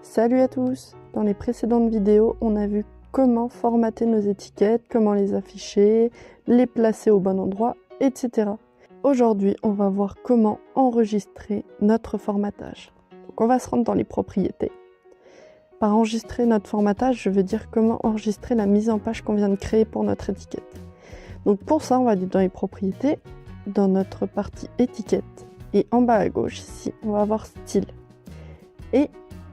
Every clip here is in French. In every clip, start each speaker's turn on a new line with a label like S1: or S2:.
S1: Salut à tous! Dans les précédentes vidéos, on a vu comment formater nos étiquettes, comment les afficher, les placer au bon endroit, etc. Aujourd'hui, on va voir comment enregistrer notre formatage. Donc on va se rendre dans les propriétés. Par enregistrer notre formatage, je veux dire comment enregistrer la mise en page qu'on vient de créer pour notre étiquette. Donc pour ça, on va aller dans les propriétés, dans notre partie étiquette. Et en bas à gauche, ici, on va avoir style. Et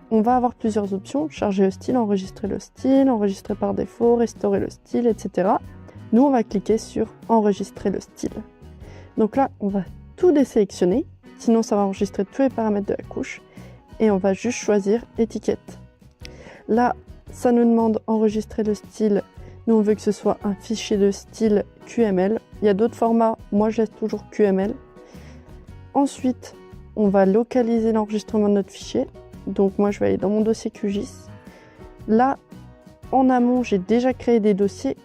S1: on va avoir plusieurs options, charger le style, enregistrer par défaut, restaurer le style, etc. Nous, on va cliquer sur enregistrer le style. Donc là, on va tout désélectionner, sinon ça va enregistrer tous les paramètres de la couche. Et on va juste choisir étiquette. Là, ça nous demande enregistrer le style. Nous, on veut que ce soit un fichier de style QML. Il y a d'autres formats, moi je laisse toujours QML. Ensuite, on va localiser l'enregistrement de notre fichier. Donc moi, je vais aller dans mon dossier QGIS. Là, en amont, j'ai déjà créé des dossiers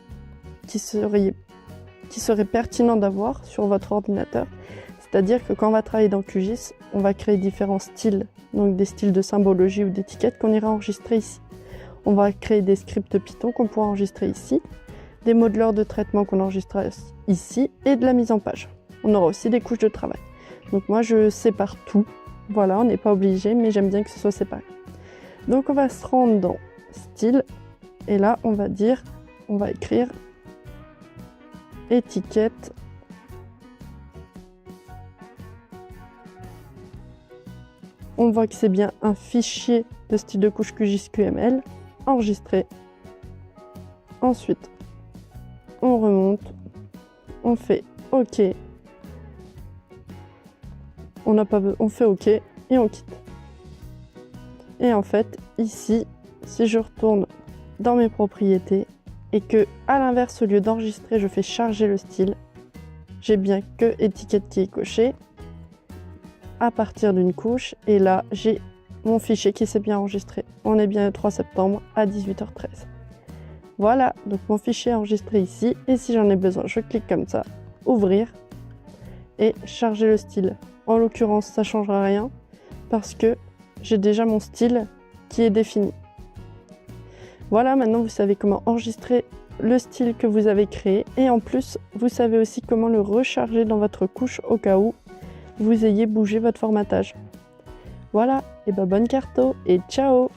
S1: qui seraient pertinents d'avoir sur votre ordinateur. C'est-à-dire que quand on va travailler dans QGIS, on va créer différents styles, donc des styles de symbologie ou d'étiquette qu'on ira enregistrer ici. On va créer des scripts Python qu'on pourra enregistrer ici, des modeleurs de traitement qu'on enregistrera ici et de la mise en page. On aura aussi des couches de travail. Donc moi, je sépare tout. Voilà, on n'est pas obligé, mais j'aime bien que ce soit séparé. Donc on va se rendre dans style et là, on va écrire étiquette. On voit que c'est bien un fichier de style de couche QGIS QML, enregistré. Ensuite, on remonte, on fait OK. On fait OK et on quitte. Et en fait, ici, si je retourne dans mes propriétés et que, à l'inverse, au lieu d'enregistrer, je fais charger le style, j'ai bien que étiquette qui est cochée à partir d'une couche. Et là, j'ai mon fichier qui s'est bien enregistré. On est bien le 3 septembre à 18h13. Voilà, donc mon fichier est enregistré ici. Et si j'en ai besoin, je clique comme ça, ouvrir et charger le style. En l'occurrence, ça ne changera rien parce que j'ai déjà mon style qui est défini. Voilà, maintenant vous savez comment enregistrer le style que vous avez créé et en plus, vous savez aussi comment le recharger dans votre couche au cas où vous ayez bougé votre formatage. Voilà, et bonne carto et ciao!